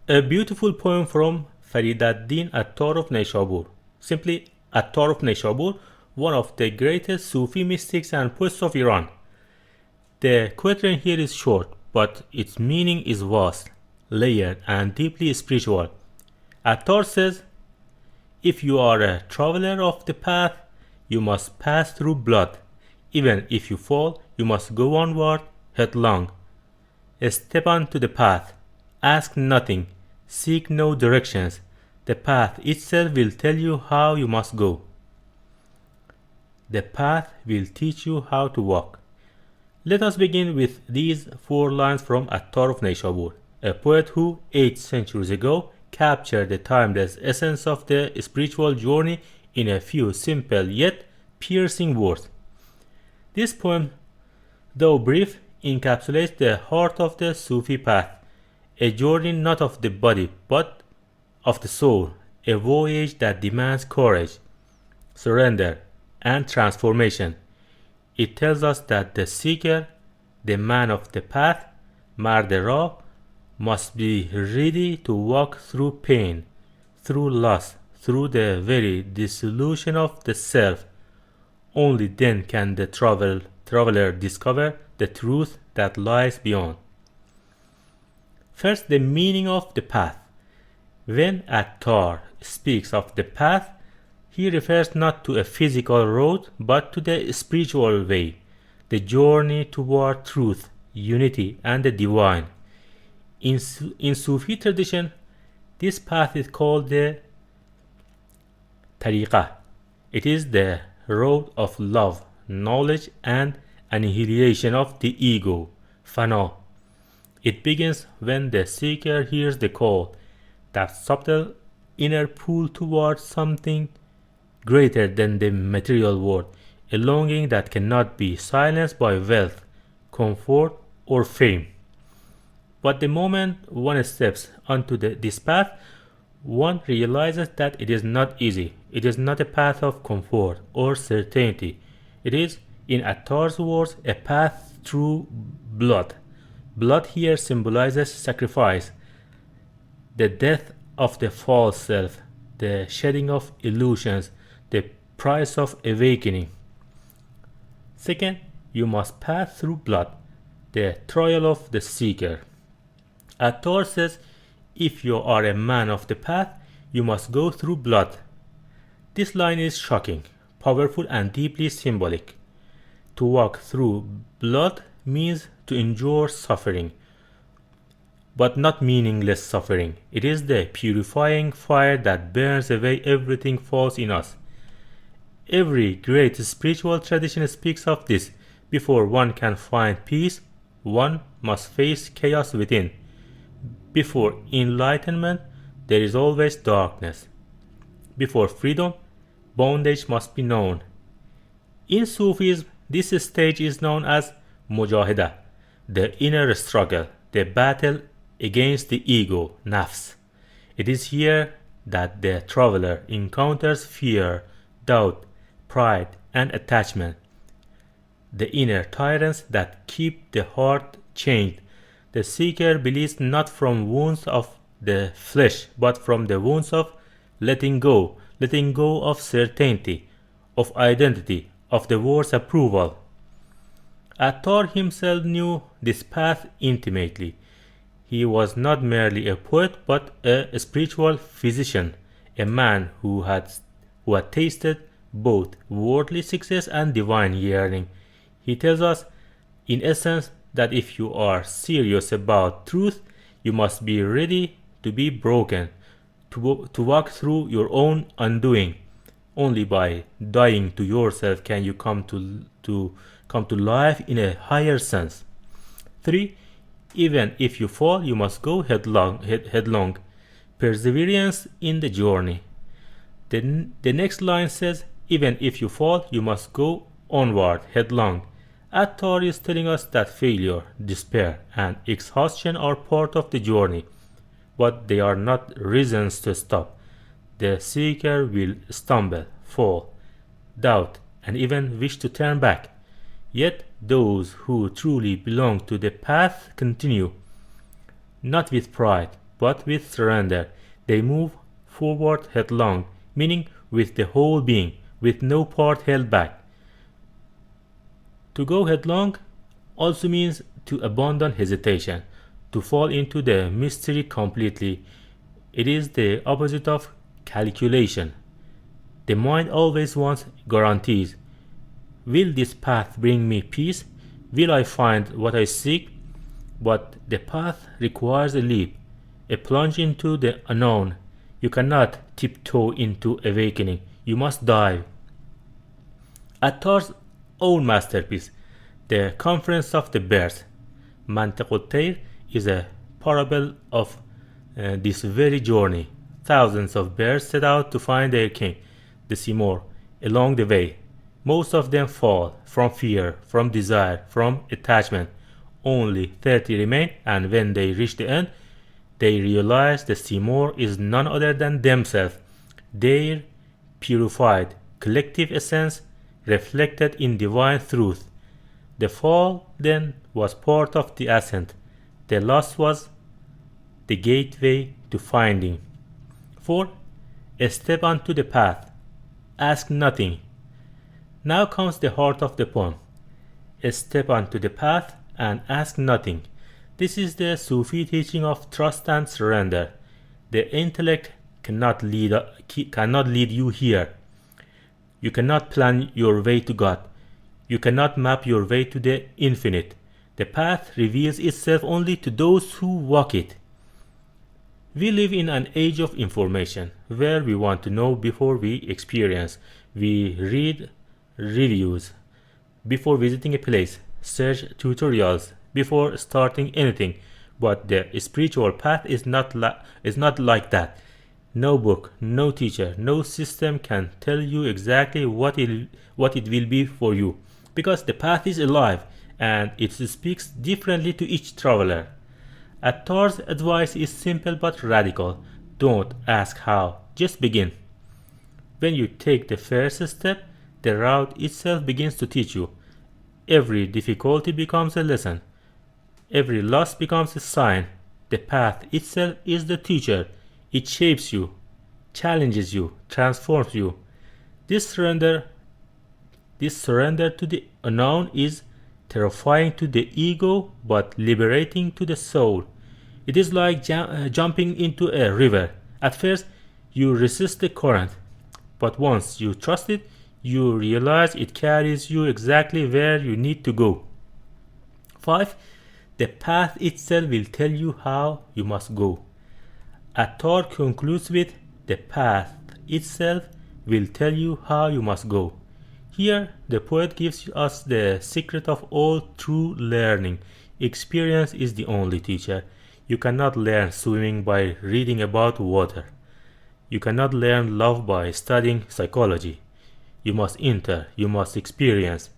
A beautiful poem from Farid Attar of Neishaboor. Simply Attar of Neishaboor, one of the greatest Sufi mystics and poets of Iran. The quatrain here is short, but its meaning is vast, layered, and deeply spiritual. Attar says, if you are a traveler of the path, you must pass through blood. Even if you fall, you must go onward, headlong. Step onto the path. Ask nothing. Seek no directions. The path itself will tell you how you must go. The path will teach you how to walk. Let us begin with these 4 lines from Attar of Neishaboor, a poet who 8 centuries ago captured the timeless essence of the spiritual journey in a few simple yet piercing words. This poem, though brief, encapsulates the heart of the Sufi path, a journey not of the body but of the soul, a voyage that demands courage, surrender, and transformation. It tells us that the seeker, the man of the path, Mard Ra, must be ready to walk through pain, through loss, through the very dissolution of the self. Only then can the traveler discover the truth that lies beyond. First, the meaning of the path. When Attar speaks of the path, he refers not to a physical road, but to the spiritual way, the journey toward truth, unity, and the divine. In Sufi tradition, this path is called the tariqah. It is the road of love, knowledge, and annihilation of the ego, fana. It begins when the seeker hears the call, that subtle inner pull towards something greater than the material world, a longing that cannot be silenced by wealth, comfort, or fame. But the moment one steps onto this path, one realizes that it is not easy. It is not a path of comfort or certainty. It is, in Attar's words, a path through blood. Blood here symbolizes sacrifice, the death of the false self, the shedding of illusions, the price of awakening. Second, you must pass through blood, the trial of the seeker. Attar says, if you are a man of the path, you must go through blood. This line is shocking, powerful, and deeply symbolic. To walk through blood means to endure suffering, but not meaningless suffering. It is the purifying fire that burns away everything false in us. Every great spiritual tradition speaks of this. Before one can find peace, one must face chaos within. Before enlightenment, there is always darkness. Before freedom, bondage must be known. In Sufism, this stage is known as mujahada, the inner struggle, the battle against the ego, nafs. It is here that the traveler encounters fear, doubt, pride, and attachment, the inner tyrants that keep the heart chained. The seeker believes not from wounds of the flesh, but from the wounds of letting go of certainty, of identity, of the world's approval. Attar himself knew this path intimately. He was not merely a poet, but a spiritual physician, a man who had tasted both worldly success and divine yearning. He tells us, in essence, that if you are serious about truth, you must be ready to be broken, to walk through your own undoing. Only by dying to yourself can you come to life in a higher sense. 3. Even if you fall, you must go headlong. Perseverance in the journey. The next line says, even if you fall, you must go onward, headlong. Attar is telling us that failure, despair, and exhaustion are part of the journey, but they are not reasons to stop. The seeker will stumble, fall, doubt, and even wish to turn back. Yet those who truly belong to the path continue, not with pride, but with surrender. They move forward headlong, meaning with the whole being, with no part held back. To go headlong also means to abandon hesitation, to fall into the mystery completely. It is the opposite of calculation. The mind always wants guarantees. Will this path bring me peace? Will I find what I seek? But the path requires a leap, a plunge into the unknown. You cannot tiptoe into awakening. You must dive. Attar's own masterpiece, The Conference of the Birds, منطق الطير, is a parable of this very journey. Thousands of birds set out to find their king, the Seymour, along the way. Most of them fall from fear, from desire, from attachment. Only 30 remain, and when they reach the end, they realize the Seymour is none other than themselves, their purified collective essence reflected in divine truth. The fall, then, was part of the ascent. The loss was the gateway to finding. 4. Step onto the path. Ask nothing. Now comes the heart of the poem. Step onto the path and ask nothing. This is the Sufi teaching of trust and surrender. The intellect cannot lead you here. You cannot plan your way to God. You cannot map your way to the infinite. The path reveals itself only to those who walk it. We live in an age of information, where we want to know before we experience. We read reviews before visiting a place, search tutorials before starting anything, but the spiritual path is not like that. No book, no teacher, no system can tell you exactly what it will be for you, because the path is alive and it speaks differently to each traveler. Attar's advice is simple but radical. Don't ask how, just begin. When you take the first step, the route itself begins to teach you. Every difficulty becomes a lesson. Every loss becomes a sign. The path itself is the teacher. It shapes you, challenges you, transforms you. This surrender to the unknown is terrifying to the ego but liberating to the soul. It is like jumping into a river. At first, you resist the current, but once you trust it, you realize it carries you exactly where you need to go. 5. The path itself will tell you how you must go. Attar concludes with, the path itself will tell you how you must go. Here, the poet gives us the secret of all true learning. Experience is the only teacher. You cannot learn swimming by reading about water. You cannot learn love by studying psychology. You must enter, you must experience.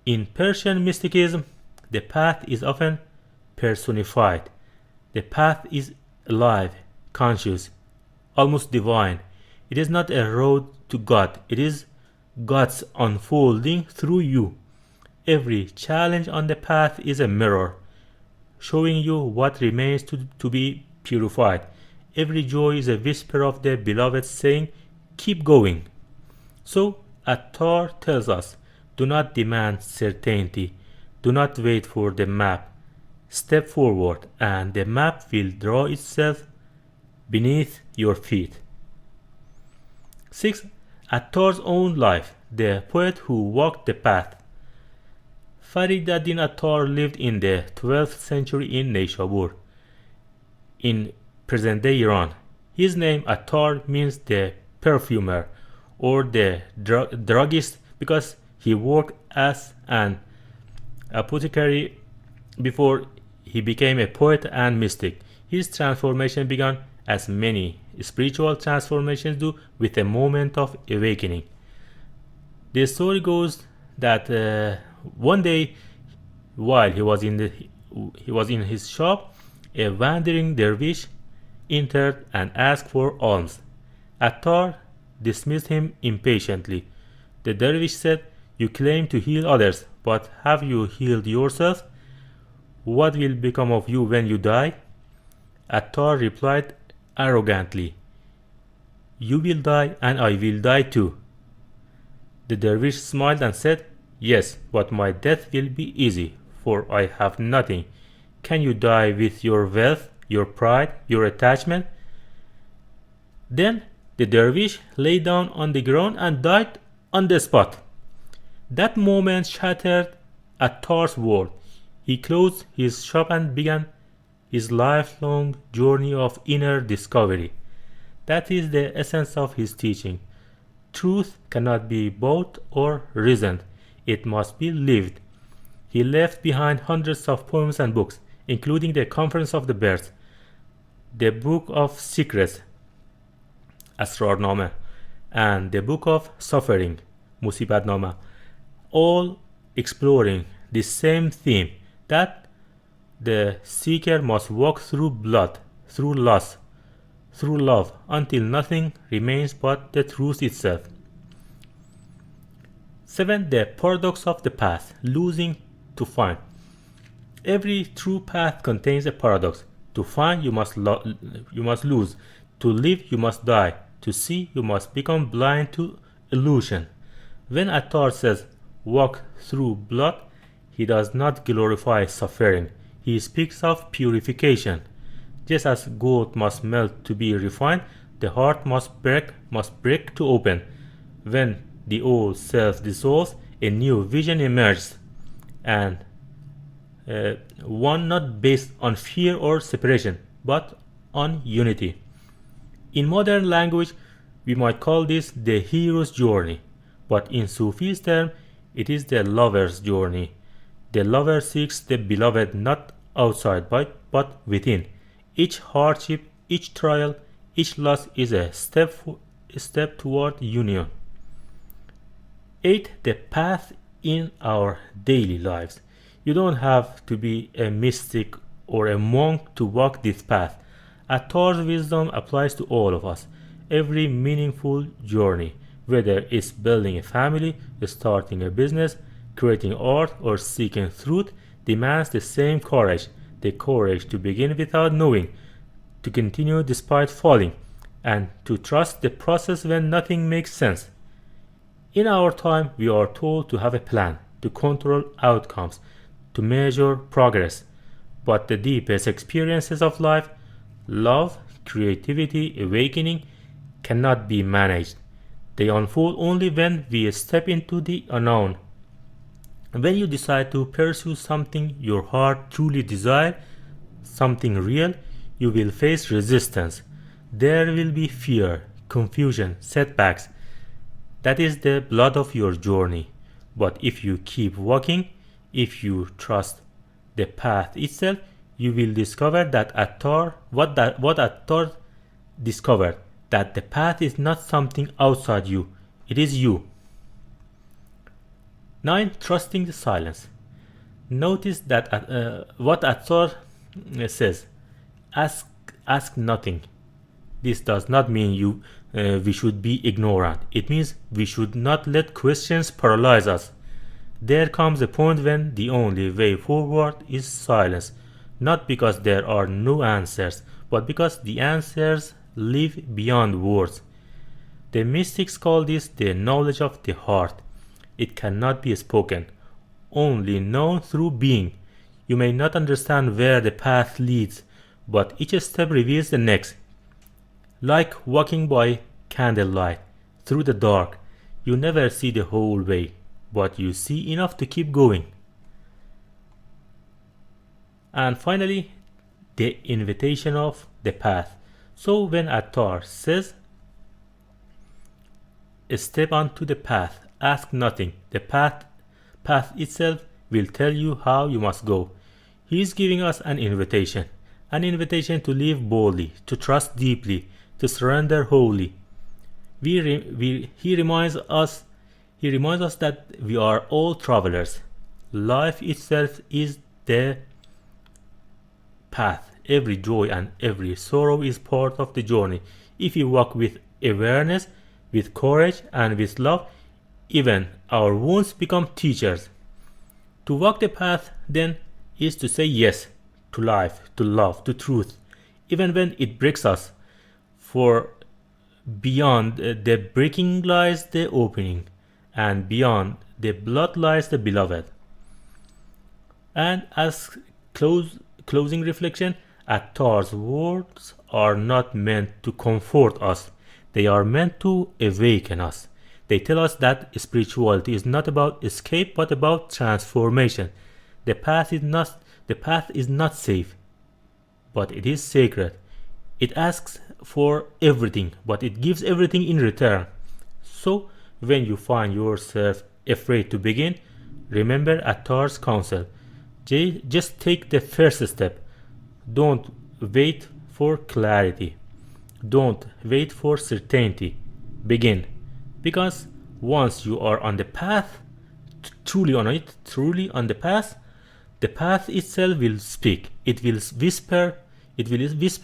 In Persian mysticism, the path is often personified. The path is alive, conscious, almost divine. It is not a road to God, it is God's unfolding through you. Every challenge on the path is a mirror, showing you what remains to be purified. Every joy is a whisper of the beloved saying, keep going. So, Attar tells us, do not demand certainty. Do not wait for the map. Step forward and the map will draw itself beneath your feet. 6. Attar's own life, the poet who walked the path. Farid Attar lived in the 12th century in Neishaboor, in present-day Iran. His name Attar means the perfumer or the druggist, because he worked as an apothecary before he became a poet and mystic. His transformation began, as many spiritual transformations do, with a moment of awakening. The story goes that one day, while he was in his shop, a wandering dervish entered and asked for alms. Attar dismissed him impatiently. The dervish said, "You claim to heal others, but have you healed yourself? What will become of you when you die?" Attar replied arrogantly, "You will die and I will die too." The dervish smiled and said, "Yes, but my death will be easy, for I have nothing. Can you die with your wealth, your pride, your attachment?" Then the dervish lay down on the ground and died on the spot. That moment shattered Attar's world. He closed his shop and began his lifelong journey of inner discovery. That is the essence of his teaching. Truth cannot be bought or reasoned. It must be lived. He left behind hundreds of poems and books, including the Conference of the Birds, the Book of Secrets, Asrarnama, and the Book of Suffering, Musibatnama, all exploring the same theme, that the seeker must walk through blood, through loss, through love, until nothing remains but the truth itself. 7. The paradox of the path, losing to find. Every true path contains a paradox. To find, you must lose. To live, you must die. To see, you must become blind to illusion. When Attar says, "walk through blood," he does not glorify suffering. He speaks of purification. Just as gold must melt to be refined, the heart must break to open. When the old self dissolves, a new vision emerges, and one not based on fear or separation, but on unity. In modern language, we might call this the hero's journey, but in Sufi's term, it is the lover's journey. The lover seeks the beloved not outside but within. Each hardship, each trial, each loss is a step toward union. 8. The path in our daily lives. You don't have to be a mystic or a monk to walk this path. Attar's wisdom applies to all of us. Every meaningful journey, whether it's building a family, starting a business, creating art, or seeking truth, demands the same courage. The courage to begin without knowing, to continue despite falling, and to trust the process when nothing makes sense. In our time, we are told to have a plan, to control outcomes, to measure progress. But the deepest experiences of life, love, creativity, awakening, cannot be managed. They unfold only when we step into the unknown. When you decide to pursue something your heart truly desires, something real, you will face resistance. There will be fear, confusion, setbacks. That is the blood of your journey. But if you keep walking, if you trust the path itself, you will discover that what Attar discovered, that the path is not something outside you, it is you. 9. Trusting the silence. Notice that what Attar says, ask nothing. This does not mean we should be ignorant. It means we should not let questions paralyze us. There comes a point when the only way forward is silence, not because there are no answers, but because the answers live beyond words. The mystics call this the knowledge of the heart. It cannot be spoken, only known through being. You may not understand where the path leads, but each step reveals the next. Like walking by candlelight through the dark, you never see the whole way, but you see enough to keep going. And finally, the invitation of the path. So when Attar says, "step onto the path, ask nothing, the path itself will tell you how you must go," he is giving us an invitation to live boldly, to trust deeply, to surrender wholly. He reminds us that we are all travelers. Life itself is the path. Every joy and every sorrow is part of the journey. If we walk with awareness, with courage, and with love, even our wounds become teachers. To walk the path, then, is to say yes to life, to love, to truth. even when it breaks us. For beyond the breaking lies the opening, and beyond the blood lies the beloved. And as closing reflection, Attar's words are not meant to comfort us. They are meant to awaken us. They tell us that spirituality is not about escape but about transformation. The path is not safe, but it is sacred. It asks for everything, but it gives everything in return. So, when you find yourself afraid to begin, remember Attar's counsel. Just take the first step. Don't wait for clarity. Don't wait for certainty. Begin. Because once you are on the path, truly on the path itself will speak. It will whisper